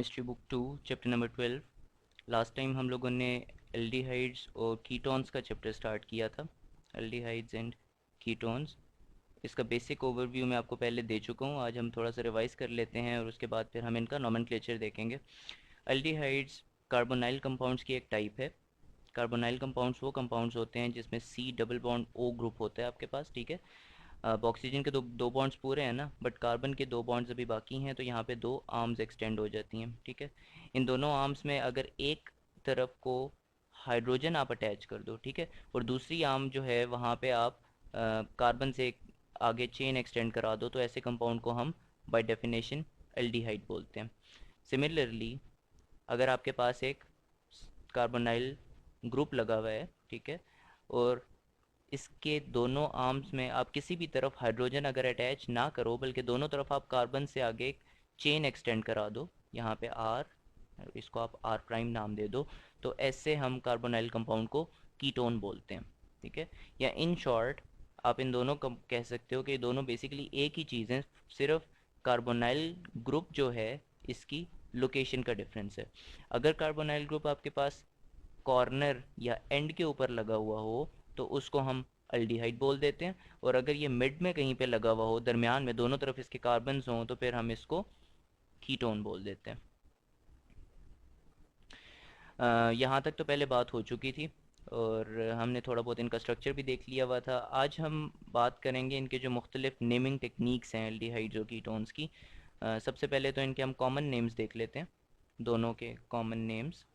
Chemistry book 2 chapter number 12। Last time हम लोगों ने एल्डिहाइड्स और कीटोन्स का चैप्टर स्टार्ट किया था। एल्डिहाइड्स एंड कीटोन्स, इसका बेसिक ओवरव्यू मैं आपको पहले दे चुका हूँ। आज हम थोड़ा सा रिवाइज कर लेते हैं और उसके बाद फिर हम इनका नॉमेनक्लेचर देखेंगे। एल्डिहाइड्स कार्बोनाइल कंपाउंड्स की एक टाइप है। कार्बोनाइल कंपाउंड्स वो कंपाउंड्स होते हैं जिसमें C double bond O group होता है आपके पास, ठीक है। अब ऑक्सीजन के दो दो बॉन्ड्स पूरे हैं ना, बट कार्बन के दो बॉन्ड्स अभी बाकी हैं, तो यहाँ पे दो आर्म्स एक्सटेंड हो जाती हैं, ठीक है। इन दोनों आर्म्स में अगर एक तरफ को हाइड्रोजन आप अटैच कर दो, ठीक है, और दूसरी आर्म जो है वहाँ पे आप कार्बन से आगे चेन एक्सटेंड करा दो, तो ऐसे कंपाउंड को हम बाय डेफिनेशन एल्डिहाइड बोलते हैं। सिमिलरली अगर आपके पास एक कार्बोनाइल ग्रुप लगा हुआ है, ठीक है, और इसके दोनों आर्म्स में आप किसी भी तरफ हाइड्रोजन अगर अटैच ना करो, बल्कि दोनों तरफ आप कार्बन से आगे एक चेन एक्सटेंड करा दो, यहाँ पे आर, इसको आप आर प्राइम नाम दे दो, तो ऐसे हम कार्बोनाइल कंपाउंड को कीटोन बोलते हैं, ठीक है। या इन शॉर्ट आप इन दोनों को कह सकते हो कि दोनों बेसिकली एक ही चीज़ हैं, सिर्फ कार्बोनाइल ग्रुप जो है इसकी लोकेशन का डिफरेंस है। अगर कार्बोनाइल ग्रुप आपके पास कॉर्नर या एंड के ऊपर लगा हुआ हो तो उसको हम अल्डिहाइड बोल देते हैं, और अगर ये मिड में कहीं पे लगा हुआ हो, दरमियान में दोनों तरफ इसके कार्बन्स हों, तो फिर हम इसको कीटोन बोल देते हैं। यहाँ तक तो पहले बात हो चुकी थी और हमने थोड़ा बहुत इनका स्ट्रक्चर भी देख लिया हुआ था। आज हम बात करेंगे इनके जो मुख्तलिफ नेमिंग टेक्निक्स हैं एल्डिहाइड्स और कीटोन्स की। सबसे पहले तो इनके हम कॉमन नेम्स देख लेते हैं, दोनों के कॉमन नेम्स।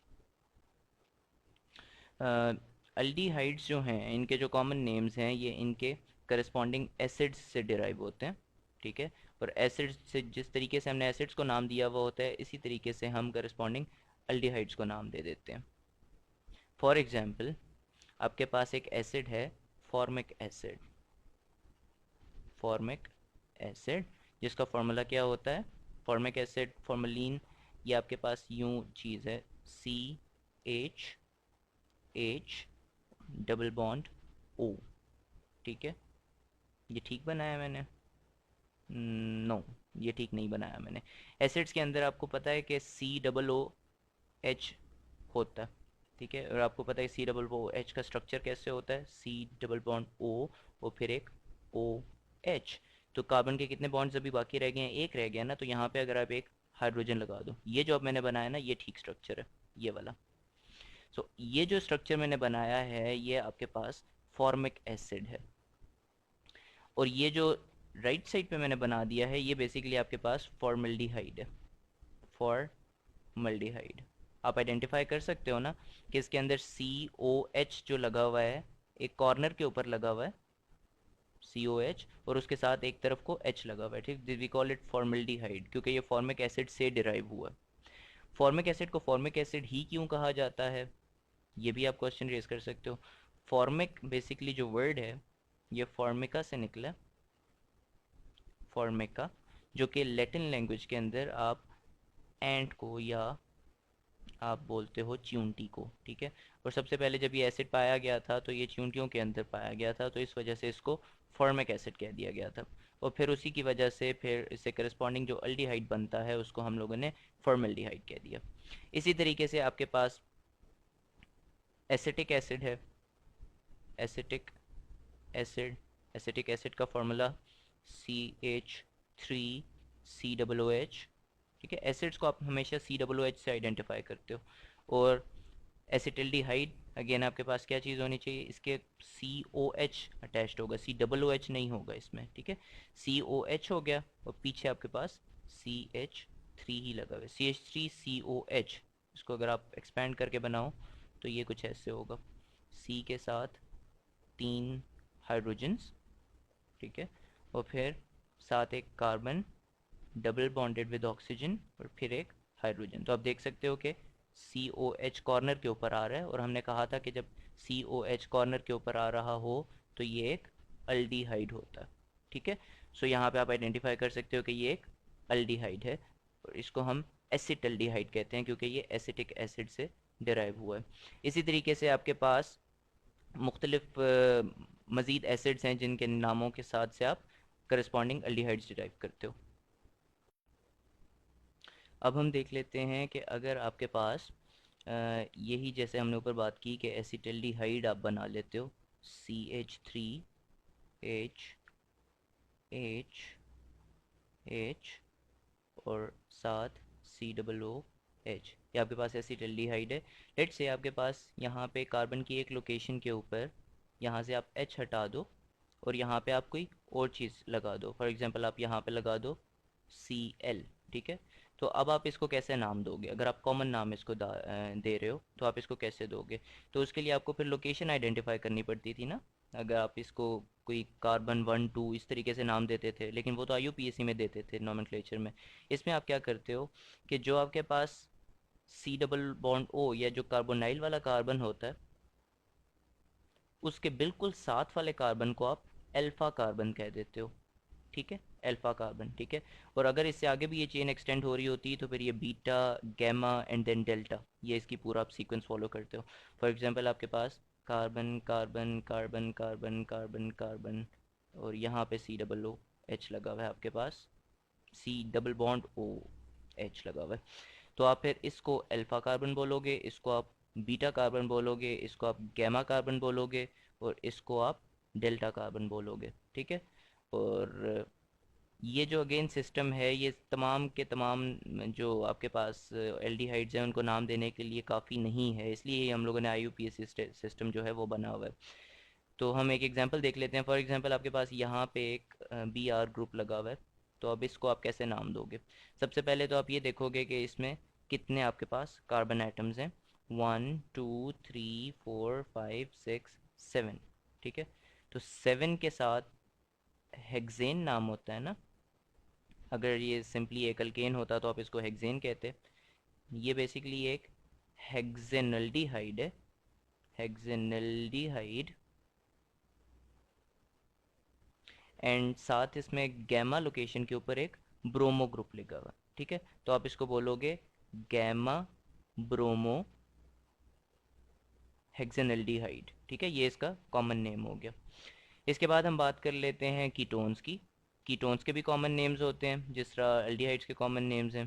अल्डिहाइड्स जो हैं इनके जो कॉमन नेम्स हैं ये इनके करस्पॉन्डिंग एसिड्स से डिराइव होते हैं, ठीक है। और एसिड्स से जिस तरीके से हमने एसिड्स को नाम दिया हुआ होता है, इसी तरीके से हम करस्पॉन्डिंग अल्डिहाइड्स को नाम दे देते हैं। फॉर एग्जांपल आपके पास एक एसिड है फॉर्मिक एसिड, फॉर्मिक एसिड जिसका फार्मूला क्या होता है, फॉर्मिक एसिड फॉर्मलिन, ये आपके पास यूं चीज़ है, CH डबल बॉन्ड O, ठीक है। ये ठीक बनाया मैंने? नो, ये ठीक नहीं बनाया मैंने। एसिड्स के अंदर आपको पता है कि COOH होता है, ठीक है, और आपको पता है COOH का स्ट्रक्चर कैसे होता है, C डबल बॉन्ड O और फिर एक OH। तो कार्बन के कितने बॉन्ड्स अभी बाकी रह गए हैं, एक रह गया ना, तो यहाँ पे अगर आप एक हाइड्रोजन लगा दो, ये जो अब मैंने बनाया ना ये ठीक स्ट्रक्चर है, ये वाला। सो ये जो स्ट्रक्चर मैंने बनाया है ये आपके पास फॉर्मिक एसिड है, और ये जो राइट साइड पे मैंने बना दिया है ये बेसिकली आपके पास फॉर्मल्डिहाइड है, फॉर्मल्डिहाइड। आप आइडेंटिफाई कर सकते हो ना कि इसके अंदर COH जो लगा हुआ है, एक कॉर्नर के ऊपर लगा हुआ है COH, और उसके साथ एक तरफ को H लगा हुआ है, ठीक। वी कॉल इट फॉर्मल्डिहाइड क्योंकि ये फॉर्मिक एसिड से डिराइव हुआ है। फॉर्मिक एसिड को फॉर्मिक एसिड ही क्यों कहा जाता है, ये भी आप क्वेश्चन रेज कर सकते हो। फॉर्मिक बेसिकली जो वर्ड है ये फॉर्मिका से निकला, फॉर्मिका, जो कि लैटिन लैंग्वेज के अंदर आप एंट को या आप बोलते हो च्यूंटी को, ठीक है। और सबसे पहले जब ये एसिड पाया गया था तो ये च्यूंटियों के अंदर पाया गया था, तो इस वजह से इसको फॉर्मिक एसिड कह दिया गया था। और फिर उसी की वजह से फिर इससे करस्पॉन्डिंग जो अल्डिहाइड बनता है उसको हम लोगों ने फॉर्मल्डिहाइड कह दिया। इसी तरीके से आपके पास एसिटिक एसिड है, एसिटिक एसिड, एसिटिक एसिड का फॉर्मूला CH3COOH, ठीक है। एसिड्स को आप हमेशा COOH से आइडेंटिफाई करते हो। और एसिटिल्डिहाइड अगेन आपके पास क्या चीज़ होनी चाहिए, इसके COH अटैच्ड होगा, COOH नहीं होगा इसमें, ठीक है। COH हो गया और पीछे आपके पास CH3 ही लगा हुआ है, CH3COH। इसको अगर आप एक्सपेंड करके बनाओ तो ये कुछ ऐसे होगा, C के साथ 3 हाइड्रोजन्स, ठीक है, और फिर साथ एक carbon double bonded with oxygen और फिर एक हाइड्रोजन। तो आप देख सकते हो कि COH कॉर्नर के ऊपर आ रहा है, और हमने कहा था कि जब COH कॉर्नर के ऊपर आ रहा हो तो ये एक अल्डिहाइड होता है, ठीक है। सो यहाँ पे आप आइडेंटिफाई कर सकते हो कि ये एक अल्डिहाइड है, और इसको हम एसिटल्डिहाइड कहते हैं क्योंकि ये एसिटिक एसिड से डिराइव हुआ है। इसी तरीके से आपके पास मुख्तलिफ मज़ीद एसिड्स हैं जिनके नामों के साथ से आप करस्पॉन्डिंग अल्डिहाइड्स डिराइव करते हो। अब हम देख लेते हैं कि अगर आपके पास यही जैसे हमने ऊपर बात की कि एसिटल्डिहाइड आप बना लेते हो, CH3H और साथ COOH, ये आपके पास एसिटल्डिहाइड है। लेट्स से आपके पास यहाँ पे कार्बन की एक लोकेशन के ऊपर यहाँ से आप H हटा दो और यहाँ पे आप कोई और चीज़ लगा दो, फॉर एग्जांपल आप यहाँ पे लगा दो Cl, ठीक है। तो अब आप इसको कैसे नाम दोगे? अगर आप कॉमन नाम इसको दे रहे हो तो आप इसको कैसे दोगे? तो उसके लिए आपको फिर लोकेशन आइडेंटिफाई करनी पड़ती थी ना। अगर आप इसको कोई कार्बन 1 2 इस तरीके से नाम देते थे, लेकिन वो तो IUPAC में देते थे नोमेनक्लेचर में। इसमें आप क्या करते हो कि जो आपके पास C डबल बॉन्ड O या जो कार्बोनाइल वाला कार्बन होता है, उसके बिल्कुल साथ वाले कार्बन को आप अल्फ़ा कार्बन कह देते हो, ठीक है, अल्फ़ा कार्बन, ठीक है। और अगर इससे आगे भी ये चेन एक्सटेंड हो रही होती है तो फिर ये beta, gamma and then delta, ये इसकी पूरा आप सीक्वेंस फॉलो करते हो। फॉर एग्जांपल आपके पास carbon carbon carbon carbon carbon carbon और यहाँ पे COOH लगा हुआ है आपके पास, C double bond O H लगा हुआ है। तो आप फिर इसको अल्फ़ा कार्बन बोलोगे, इसको आप बीटा कार्बन बोलोगे, इसको आप गैमा कार्बन बोलोगे और इसको आप डेल्टा कार्बन बोलोगे, ठीक है। और ये जो अगेन सिस्टम है, ये तमाम के तमाम जो आपके पास एल्डिहाइड्स हैं उनको नाम देने के लिए काफ़ी नहीं है, इसलिए हम लोगों ने IUPAC सिस्टम जो है वो बना हुआ है। तो हम एक एग्जांपल देख लेते हैं। फॉर एग्जांपल आपके पास यहाँ पे एक BR ग्रुप लगा हुआ है, तो अब इसको आप कैसे नाम दोगे? सबसे पहले तो आप ये देखोगे कि इसमें कितने आपके पास कार्बन एटम्स हैं, 1 2 3 4 5 6 7, ठीक है। तो 7 के साथ हेक्सेन नाम होता है ना। अगर ये सिंपली एक अल्केन होता तो आप इसको हेक्सेन कहते। ये बेसिकली एक हेक्सेनल्डिहाइड है, हेक्सेनल्डिहाइड। एंड साथ इसमें गैमा लोकेशन के ऊपर एक ब्रोमो ग्रुप लिखा हुआ, ठीक है। तो आप इसको बोलोगे गैमा ब्रोमो हेक्सेनल्डिहाइड, ठीक है, ये इसका कॉमन नेम हो गया। इसके बाद हम बात कर लेते हैं कीटोन्स की। कीटोन्स के भी कॉमन नेम्स होते हैं जिस तरह एल्डिहाइड्स के कॉमन नेम्स हैं।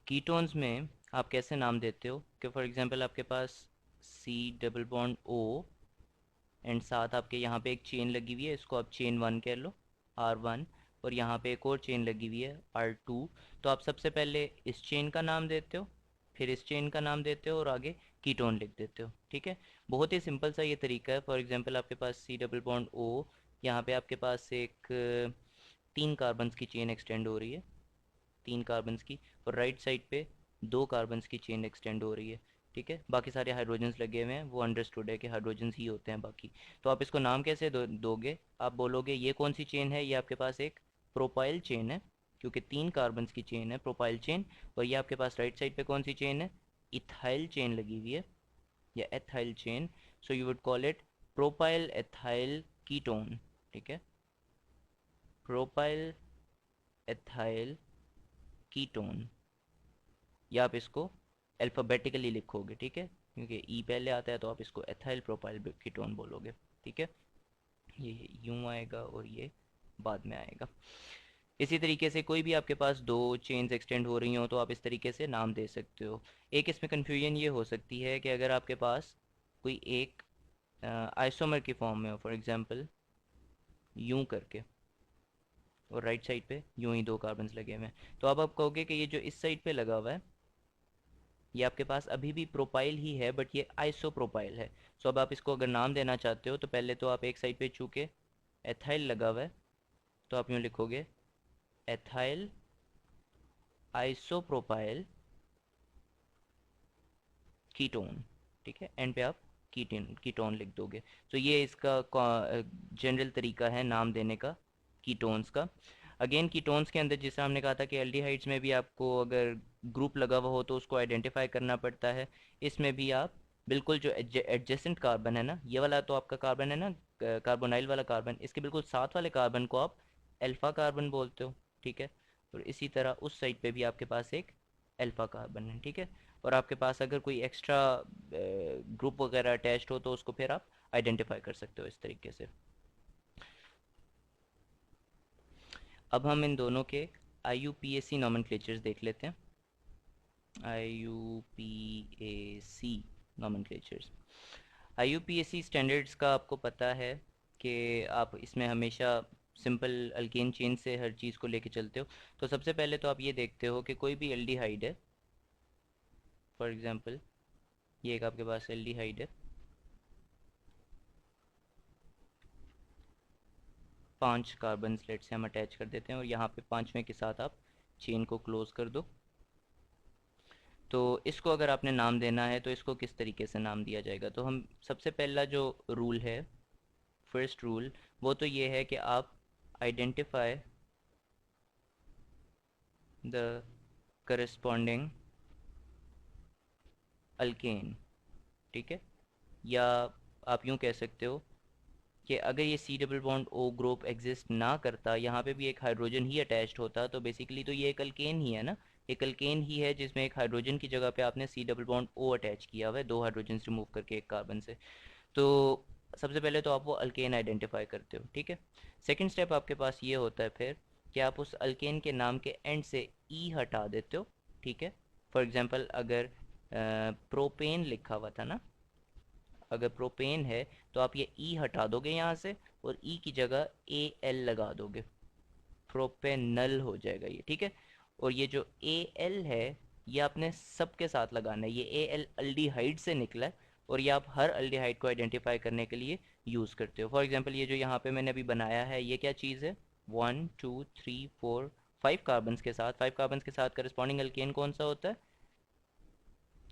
कीटोन्स में आप कैसे नाम देते हो कि फॉर एग्जांपल आपके पास C double bond O and साथ आपके यहाँ पे एक चेन लगी हुई है, इसको आप चेन 1 कह लो, R1। और यहाँ पे एक और चेन लगी हुई है R2। तो आप सबसे पहले इस चेन का नाम देते हो, फिर इस चेन का नाम देते हो और आगे कीटोन लिख देते हो, ठीक है। बहुत ही सिंपल सा ये तरीका है। फॉर एग्जांपल आपके पास C डबल बॉन्ड O, यहाँ पे आपके पास एक 3 कार्बन्स की चेन एक्सटेंड हो रही है, 3 कार्बन्स की, और राइट साइड पे 2 कार्बन्स की चेन एक्सटेंड हो रही है, ठीक है। बाकी सारे हाइड्रोजन्स लगे हुए हैं, वो अंडरस्टूड है कि हाइड्रोजन्स ही होते हैं बाकी। तो आप इसको नाम कैसे दोगे? आप बोलोगे ये कौन सी चेन है, ये आपके पास एक प्रोपाइल चेन है, क्योंकि 3 कार्बन्स की चेन है, प्रोपाइल चेन। और ये आपके पास राइट साइड पे कौन सी चेन है? इथाइल चेन लगी हुई है, या ethyl chain. So you would call it propyl ethyl ketone, ठीक है, प्रोपाइल एथाइल कीटोन। या आप इसको अल्फ़ाबेटिकली लिखोगे, ठीक है, क्योंकि ई पहले आता है तो आप इसको एथाइल प्रोपाइल कीटोन बोलोगे, ठीक है। ये यूँ आएगा और ये बाद में आएगा। इसी तरीके से कोई भी आपके पास 2 चेन्स एक्सटेंड हो रही हो तो आप इस तरीके से नाम दे सकते हो। एक इसमें कन्फ्यूजन ये हो सकती है कि अगर आपके पास कोई एक आइसोमर की फॉर्म में हो, फॉर एग्जांपल यूं करके, और राइट साइड पे यूं ही 2 कार्बन्स लगे हुए हैं, तो अब आप कहोगे कि ये जो इस साइड पे लगा हुआ है ये आपके पास अभी भी प्रोपाइल ही है, बट ये आइसो प्रोपाइल है। सो अब आप इसको अगर नाम देना चाहते हो तो पहले तो आप एक साइड पे चूँकि एथाइल लगा हुआ है तो आप यूँ लिखोगे एथाइल आइसोप्रोपाइल कीटोन, ठीक है। एंड पे आप कीटोन लिख दोगे। तो ये इसका जनरल तरीका है नाम देने का कीटोन्स का। अगेन कीटोन्स के अंदर जिस हमने कहा था कि एल्डिहाइड्स में भी आपको अगर ग्रुप लगा हुआ हो तो उसको आइडेंटिफाई करना पड़ता है। इसमें भी आप बिल्कुल जो एडजेसेंट कार्बन है ना, ये वाला तो आपका कार्बन है ना, कार्बोनाइल वाला कार्बन, इसके बिल्कुल साथ वाले कार्बन को आप अल्फ़ा कार्बन बोलते हो, ठीक है। और इसी तरह उस साइड पे भी आपके पास एक अल्फ़ा कार्बन है, ठीक है। और आपके पास अगर कोई एक्स्ट्रा ग्रुप वगैरह अटैच्ड हो तो उसको फिर आप आइडेंटिफाई कर सकते हो इस तरीके से। अब हम इन दोनों के IUPAC नॉमेनक्लेचर्स देख लेते हैं। IUPAC नॉमेनक्लेचर्स। IUPAC स्टैंडर्ड्स का आपको पता है कि आप इसमें हमेशा सिंपल अल्केन चेन से हर चीज़ को लेके चलते हो। तो सबसे पहले तो आप ये देखते हो कि कोई भी एल्डिहाइड है, फॉर एग्जांपल ये एक आपके पास एल्डिहाइड है, 5 कार्बन लेट से हम अटैच कर देते हैं और यहाँ पे पांचवें के साथ आप चेन को क्लोज कर दो। तो इसको अगर आपने नाम देना है तो इसको किस तरीके से नाम दिया जाएगा, तो हम सबसे पहला जो रूल है, फर्स्ट रूल, वो तो ये है कि आप आइडेंटिफाई द करस्पॉन्डिंग अल्केन। ठीक है, या आप यूँ कह सकते हो कि अगर ये C double bond O group exist ना करता, यहाँ पे भी एक हाइड्रोजन ही अटैच्ड होता, तो बेसिकली तो ये एक अल्केन ही है ना, एक अल्केन ही है जिसमें एक हाइड्रोजन की जगह पे आपने C double bond O attach किया हुआ है, दो हाइड्रोजन रिमूव करके एक कार्बन से। तो सबसे पहले तो आप वो अल्केन आइडेंटिफाई करते हो। ठीक है, सेकंड स्टेप आपके पास ये होता है फिर कि आप उस अल्केन के नाम के एंड से ई हटा देते हो। ठीक है, फॉर एग्जांपल अगर प्रोपेन लिखा हुआ था ना, अगर प्रोपेन है तो आप ये ई हटा दोगे यहाँ से और ई की जगह ए एल लगा दोगे, प्रोपेनल हो जाएगा ये। ठीक है, और ये जो ए एल है ये आपने सबके साथ लगाना है, ये ए एल अल्डिहाइड से निकला है और ये आप हर अल्डिहाइड को आइडेंटिफाई करने के लिए यूज़ करते हो। फॉर एग्जांपल ये जो यहाँ पे मैंने अभी बनाया है ये क्या चीज़ है, 1 2 3 4 5 कार्बन्स के साथ, 5 कार्बन्स के साथ करस्पॉन्डिंग अल्केन कौन सा होता है,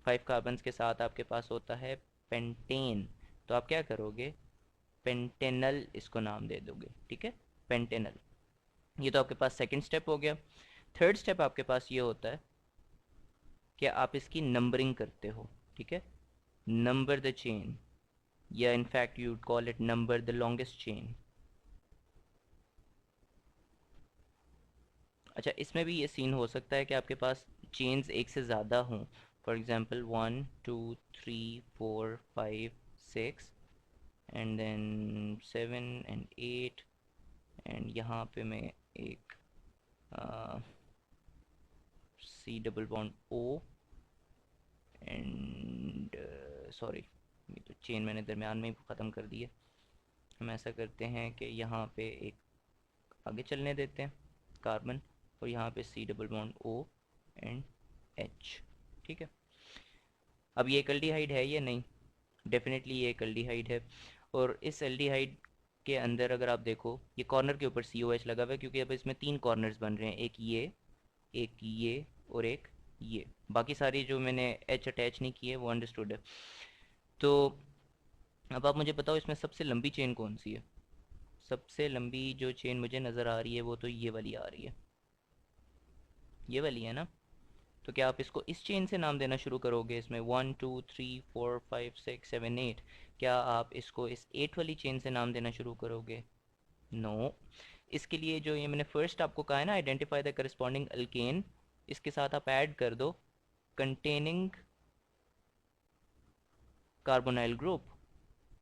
5 कार्बन्स के साथ आपके पास होता है पेंटेन। तो आप क्या करोगे, पेंटेनल इसको नाम दे दोगे। ठीक है, पेंटेनल। ये तो आपके पास सेकंड स्टेप हो गया। थर्ड स्टेप आपके पास ये होता है कि आप इसकी नंबरिंग करते हो। ठीक है, नंबर द चेन, या in fact you call it number the longest chain. अच्छा, इसमें भी ये सीन हो सकता है कि आपके पास चेन्स एक से ज़्यादा हों, for example 1 2 3 4 5 6 and then 7 and 8, and यहाँ पे मैं एक C double bond O and sorry, ये तो चेन मैंने दरमियान में ही ख़त्म कर दी है। हम ऐसा करते हैं कि यहाँ पे एक आगे चलने देते हैं कार्बन, और यहाँ पे C double bond O and H. ठीक है, अब ये एक एल्डिहाइड है या नहीं, डेफिनेटली ये एक एल्डिहाइड है। और इस एल्डिहाइड के अंदर अगर आप देखो ये कॉर्नर के ऊपर सी ओ एच लगा हुआ है, क्योंकि अब इसमें तीन कॉर्नर्स बन रहे हैं, एक ये और एक ये। बाकी सारी जो मैंने एच अटैच नहीं की है वो अंडरस्टूड है। तो अब आप मुझे बताओ इसमें सबसे लंबी चेन कौन सी है, सबसे लंबी जो चेन मुझे नज़र आ रही है वो तो ये वाली आ रही है, ये वाली है ना। तो क्या आप इसको इस चेन से नाम देना शुरू करोगे, इसमें 1 2 3 4 5 6 7 8, क्या आप इसको इस 8 वाली चेन से नाम देना शुरू करोगे? नो। इसके लिए जो ये मैंने फर्स्ट आपको कहा है ना, आइडेंटिफाई द करस्पॉन्डिंग अल्केन, इसके साथ आप ऐड कर दो कंटेनिंग कार्बोनाइल ग्रुप,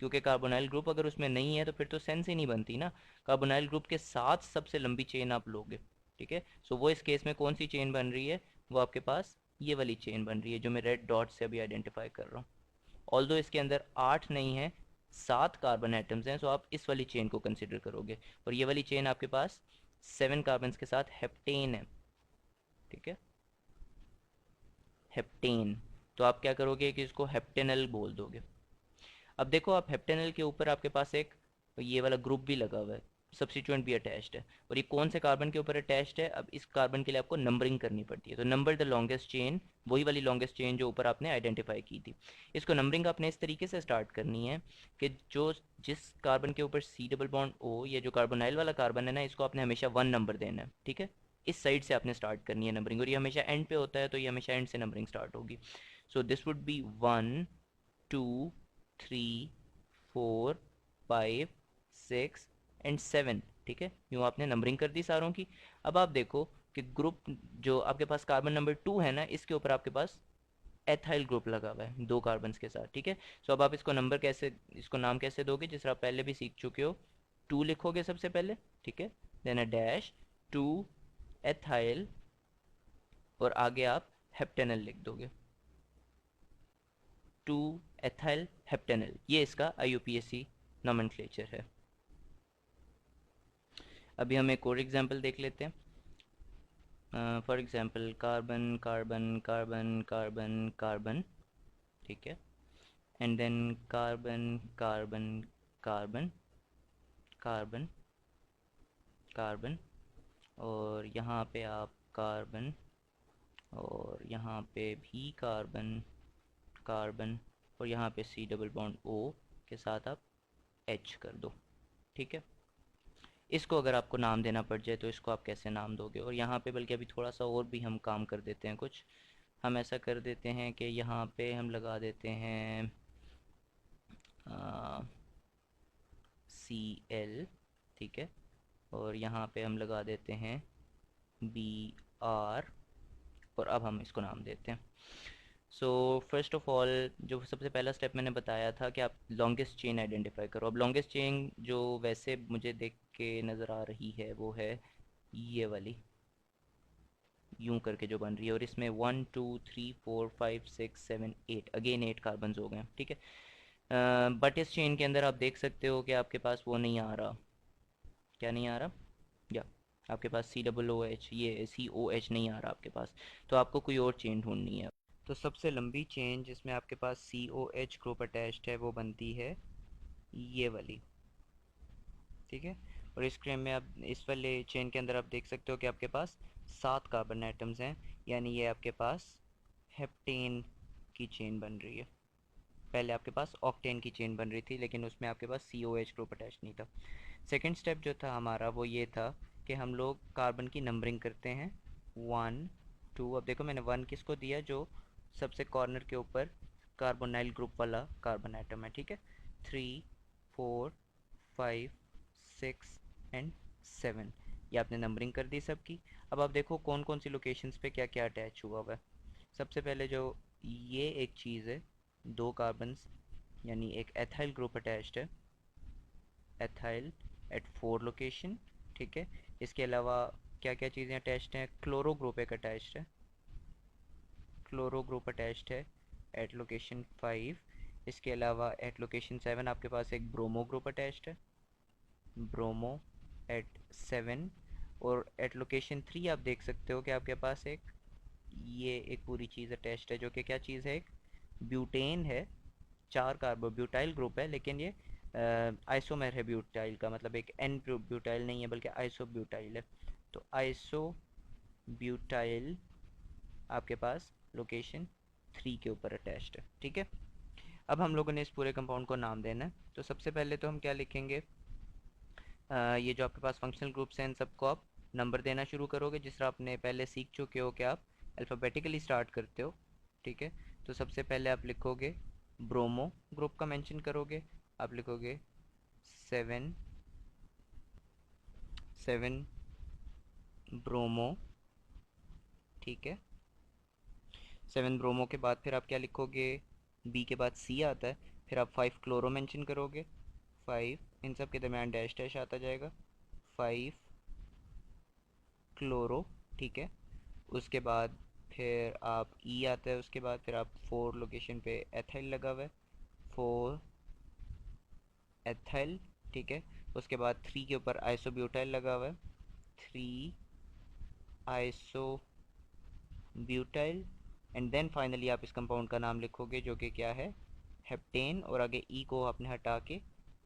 क्योंकि कार्बोनाइल ग्रुप अगर उसमें नहीं है तो फिर तो सेंस ही नहीं बनती ना। कार्बोनाइल ग्रुप के साथ सबसे लंबी चेन आप लोगे। ठीक है, सो वो इस केस में कौन सी चेन बन रही है, वो आपके पास ये वाली चेन बन रही है जो मैं रेड डॉट से अभी आइडेंटिफाई कर रहा हूँ। ऑल्दो इसके अंदर 8 नहीं है, 7 कार्बन एटम्स हैं, सो आप इस वाली चेन को कंसिडर करोगे। और ये वाली चेन आपके पास 7 कार्बन के साथ हेप्टेन है। ठीक है, हेप्टेन। तो आप क्या करोगे कि इसको हेप्टेनल बोल दोगे। अब देखो आप हेप्टेनल के ऊपर आपके पास एक ये वाला ग्रुप भी लगा हुआ है, सब्स्टिट्यूएंट भी अटैच्ड है, और ये कौन से कार्बन के ऊपर अटैच्ड है, अब इस कार्बन के लिए आपको नंबरिंग करनी पड़ती है। तो नंबर द लॉन्गेस्ट चेन, वही वाली लॉन्गेस्ट चेन जो ऊपर आपने आइडेंटिफाई की थी, इसको नंबरिंग आपने इस तरीके से स्टार्ट करनी है कि जो जिस कार्बन के ऊपर सी डबल बॉन्ड ओ, ये जो कार्बोनाइल वाला कार्बन है ना, इसको आपने हमेशा 1 नंबर देना है। ठीक है, इस साइड से आपने स्टार्ट करनी है नंबरिंग, और ये हमेशा एंड पे होता है तो ये हमेशा एंड से नंबरिंग स्टार्ट होगी। So this would be 1 2 3 4 5 6 and 7। ठीक है, यूँ आपने नंबरिंग कर दी सारों की। अब आप देखो कि ग्रुप जो आपके पास कार्बन नंबर 2 है ना, इसके ऊपर आपके पास एथाइल ग्रुप लगा हुआ है 2 कार्बन के साथ। ठीक है, सो अब आप इसको नंबर कैसे, इसको नाम कैसे दोगे, जिस तरह आप पहले भी सीख चुके हो, 2 लिखोगे सबसे पहले। ठीक है, देन अ डैश, 2 एथाइल और आगे आप हेप्टेनल लिख दोगे, 2 एथाइल हेप्टेनल, ये इसका IUPAC नोमेनक्लेचर है। अभी हम एक और एग्जांपल देख लेते हैं। For example carbon carbon carbon carbon carbon, ठीक है, and then carbon carbon carbon carbon carbon, और यहाँ पे आप कार्बन, और यहाँ पे भी कार्बन कार्बन, और यहाँ पे C डबल बॉन्ड O के साथ आप H कर दो, ठीक है। इसको अगर आपको नाम देना पड़ जाए तो इसको आप कैसे नाम दोगे? और यहाँ पे बल्कि अभी थोड़ा सा और भी हम काम कर देते हैं कुछ। हम ऐसा कर देते हैं कि यहाँ पे हम लगा देते हैं Cl, ठीक है, और यहाँ पे हम लगा देते हैं Br, और अब हम इसको नाम देते हैं। सो फर्स्ट ऑफ ऑल, जो सबसे पहला स्टेप मैंने बताया था कि आप लॉन्गेस्ट चेन आइडेंटिफाई करो। अब लॉन्गेस्ट चेन जो वैसे मुझे देख के नज़र आ रही है वो है ये वाली, यूं करके जो बन रही है, और इसमें 1 2 3 4 5 6 7 8, अगेन 8 कार्बन्स हो गए, ठीक है। बट इस चेन के अंदर आप देख सकते हो कि आपके पास वो नहीं आ रहा, क्या नहीं आ रहा, या आपके पास COOH, ये COH नहीं आ रहा आपके पास, तो आपको कोई और चेन ढूंढनी है। तो सबसे लंबी चेन जिसमें आपके पास COH ग्रुप अटैच्ड है वो बनती है ये वाली, ठीक है। और इस क्रम में आप इस वाले चेन के अंदर आप देख सकते हो कि आपके पास 7 कार्बन एटम्स हैं, यानी ये आपके पास हेप्टेन की चेन बन रही है। पहले आपके पास ऑक्टेन की चेन बन रही थी, लेकिन उसमें आपके पास COH ग्रुप अटैच नहीं था। सेकंड स्टेप जो था हमारा वो ये था कि हम लोग कार्बन की नंबरिंग करते हैं, 1 2। अब देखो मैंने 1 किसको दिया, जो सबसे कॉर्नर के ऊपर कार्बोनाइल ग्रुप वाला कार्बन एटम है, ठीक है। 3 4 5 6 एंड 7, ये आपने नंबरिंग कर दी सबकी। अब आप देखो कौन कौन सी लोकेशंस पे क्या क्या अटैच हुआ हुआ है। सबसे पहले जो ये एक चीज़ है, 2 कार्बन्स, यानी एक एथाइल ग्रुप अटैच्ड है, एथाइल एट 4 लोकेशन, ठीक है। इसके अलावा क्या क्या चीज़ें अटैच्ड हैं, क्लोरो ग्रुप एक अटैच्ड है, क्लोरो ग्रुप अटैच्ड है एट लोकेशन 5। इसके अलावा एट लोकेशन 7 आपके पास एक ब्रोमो ग्रुप अटैच्ड है, ब्रोमो एट 7। और एट लोकेशन 3 आप देख सकते हो कि आपके पास एक ये एक पूरी चीज़ अटैच्ड है, जो कि क्या चीज़ है, एक ब्यूटेन है, 4 कार्बो ब्यूटाइल ग्रुप है, लेकिन ये आइसोमर है ब्यूटाइल का, मतलब एक एन ब्यूटाइल नहीं है बल्कि आइसो ब्यूटाइल है। तो आइसो ब्यूटाइल आपके पास लोकेशन 3 के ऊपर अटैच्ड है, ठीक है। अब हम लोगों ने इस पूरे कंपाउंड को नाम देना है, तो सबसे पहले तो हम क्या लिखेंगे, ये जो आपके पास फंक्शनल ग्रुप्स हैं इन सबको आप नंबर देना शुरू करोगे, जिस तरह आपने पहले सीख चुके हो कि आप अल्फ़ाबेटिकली स्टार्ट करते हो, ठीक है। तो सबसे पहले आप लिखोगे ब्रोमो ग्रुप का मेंशन करोगे, आप लिखोगे 7 7 ब्रोमो, ठीक है। 7 ब्रोमो के बाद फिर आप क्या लिखोगे, बी के बाद सी आता है, फिर आप 5 क्लोरो मेंशन करोगे, 5, इन सब के दरमियान डैश डैश आता जाएगा, 5 क्लोरो, ठीक है। उसके बाद फिर आप ई आता है, उसके बाद फिर आप 4 लोकेशन पे एथाइल लगा हुआ है, 4 एथाइल, ठीक है। उसके बाद 3 के ऊपर आइसोब्यूटाइल लगा हुआ है, 3 आइसोब्यूटाइल। एंड देन फाइनली आप इस कंपाउंड का नाम लिखोगे जो कि क्या है, हेप्टेन, और आगे ई को आपने हटा के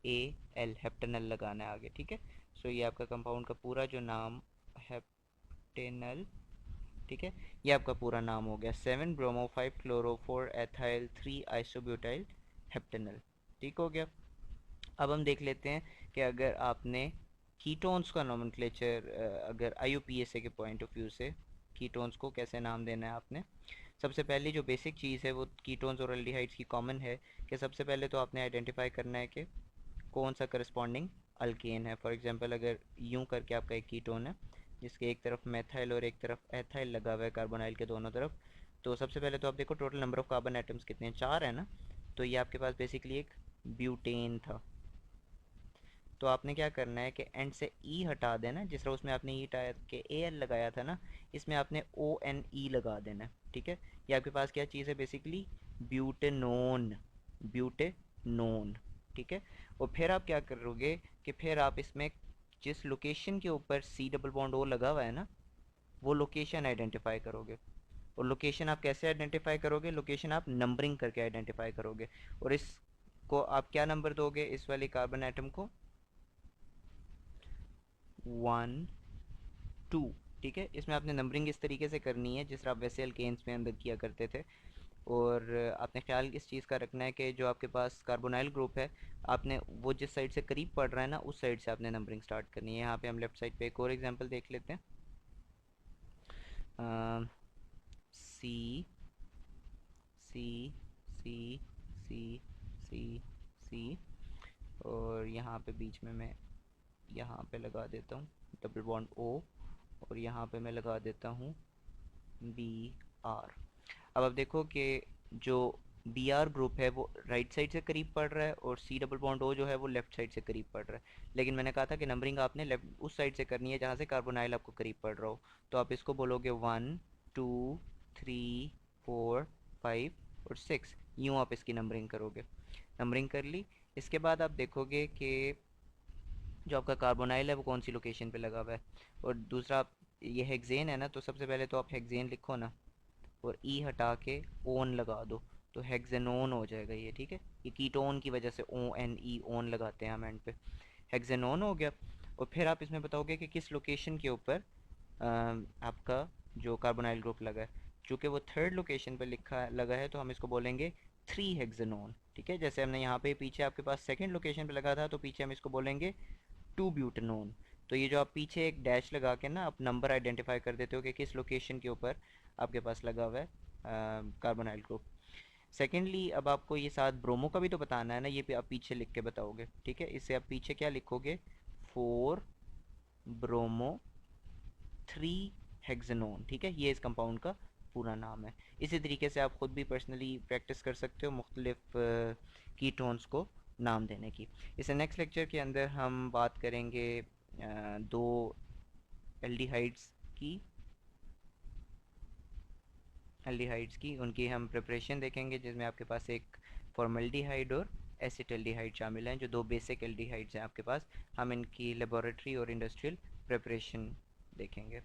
AL हेप्टेनल लगाना है आगे, ठीक है। सो ये आपका कंपाउंड का पूरा जो नाम हेप्टेनल, ठीक है, ये आपका पूरा नाम हो गया, 7 bromo 5 chloro 4 ethyl 3 isobutyl heptanal, ठीक हो गया। अब हम देख लेते हैं कि अगर आपने कीटोन्स का नोमेनक्लेचर, अगर IUPAC के पॉइंट ऑफ व्यू से कीटोन्स को कैसे नाम देना है आपने, सबसे पहली जो बेसिक चीज़ है वो कीटोन्स और एल्डिहाइड्स की कॉमन है, कि सबसे पहले तो आपने आइडेंटिफाई करना है कि कौन सा करस्पॉन्डिंग अल्केन है। फॉर एग्जांपल अगर यूं करके आपका एक कीटोन है जिसके एक तरफ मेथाइल और एक तरफ एथाइल लगा हुआ है कार्बोनाइल के दोनों तरफ, तो सबसे पहले तो आप देखो total number of carbon atoms कितने हैं, 4 है ना। तो ये आपके पास बेसिकली एक ब्यूटेन था, तो आपने क्या करना है कि एंड से ई हटा देना, जिस तरह उसमें आपने ई हटाया के ए एल लगाया था ना, इसमें आपने ओ एन ई लगा देना है, ठीक है। ये आपके पास क्या चीज़ है बेसिकली, ब्यूटेनोन, ब्यूटेनोन, ठीक है। और फिर आप क्या करोगे कि फिर आप इसमें जिस लोकेशन के ऊपर सी डबल बॉन्ड ओ लगा हुआ है ना, वो लोकेशन आइडेंटिफाई करोगे। और लोकेशन आप कैसे आइडेंटिफाई करोगे, लोकेशन आप नंबरिंग करके आइडेंटिफाई करोगे। और इसको आप क्या नंबर दोगे, इस वाले कार्बन आइटम को 1 2, ठीक है। इसमें आपने नंबरिंग इस तरीके से करनी है जिस तरह आप वैसे अल्केन्स में अंदर किया करते थे। और आपने ख्याल इस चीज़ का रखना है कि जो आपके पास कार्बोनाइल ग्रुप है, आपने वो जिस साइड से करीब पड़ रहा है ना, उस साइड से आपने नंबरिंग स्टार्ट करनी है। यहाँ पे हम लेफ्ट साइड पे एक और एग्जांपल देख लेते हैं। सी सी सी सी सी सी, और यहाँ पे बीच में मैं यहाँ पे लगा देता हूँ डबल बॉन्ड ओ, और यहाँ पे मैं लगा देता हूँ बी आर। अब आप देखो कि जो बी आर ग्रुप है वो राइट साइड से करीब पड़ रहा है, और सी डबल बॉन्ड ओ जो है वो लेफ्ट साइड से करीब पड़ रहा है। लेकिन मैंने कहा था कि नंबरिंग आपने लेफ्ट उस साइड से करनी है जहाँ से कार्बोनाइल आपको करीब पड़ रहा हो। तो आप इसको बोलोगे 1 2 3 4 5 और 6, यूँ आप इसकी नंबरिंग करोगे। नंबरिंग कर ली, इसके बाद आप देखोगे कि जो आपका कार्बोनाइल है वो कौन सी लोकेशन पे लगा हुआ है। और दूसरा ये हेक्सेन है ना, तो सबसे पहले तो आप हेक्सेन लिखो ना, और ई हटा के ओन लगा दो, तो हेक्सेनोन हो जाएगा ये, ठीक है। ये कीटोन की वजह से ओ एन ई ओन लगाते हैं हम एंड पे, हेक्सेनोन हो गया। और फिर आप इसमें बताओगे कि किस लोकेशन के ऊपर आपका जो कार्बोनाइल ग्रुप लगा है। चूँकि वो थर्ड लोकेशन पे लिखा लगा है तो हम इसको बोलेंगे 3 हेक्सेनोन, ठीक है। जैसे हमने यहाँ पे पीछे आपके पास सेकंड लोकेशन पे लगा था, तो पीछे हम इसको बोलेंगे 2 ब्यूटेनोन। तो ये जो आप पीछे एक डैश लगा के ना आप नंबर आइडेंटिफाई कर देते हो कि किस लोकेशन के ऊपर आपके पास लगा हुआ है कार्बोनाइल ग्रुप। सेकेंडली अब आपको ये साथ ब्रोमो का भी तो बताना है ना, ये आप पीछे लिख के बताओगे, ठीक है। इससे आप पीछे क्या लिखोगे, 4 ब्रोमो 3 हेक्सेनोन, ठीक है। ये इस कंपाउंड का पूरा नाम है। इसी तरीके से आप ख़ुद भी पर्सनली प्रैक्टिस कर सकते हो मुख्तलिफ कीटोन्स को नाम देने की। इसे नेक्स्ट लेक्चर के अंदर हम बात करेंगे दो एल्डिहाइड्स की, उनकी हम प्रिपरेशन देखेंगे, जिसमें आपके पास एक फॉर्मल्डिहाइड और एसिटल्डिहाइड शामिल हैं, जो दो बेसिक एल्डिहाइड्स हैं आपके पास। हम इनकी लेबॉरेटरी और इंडस्ट्रियल प्रिपरेशन देखेंगे।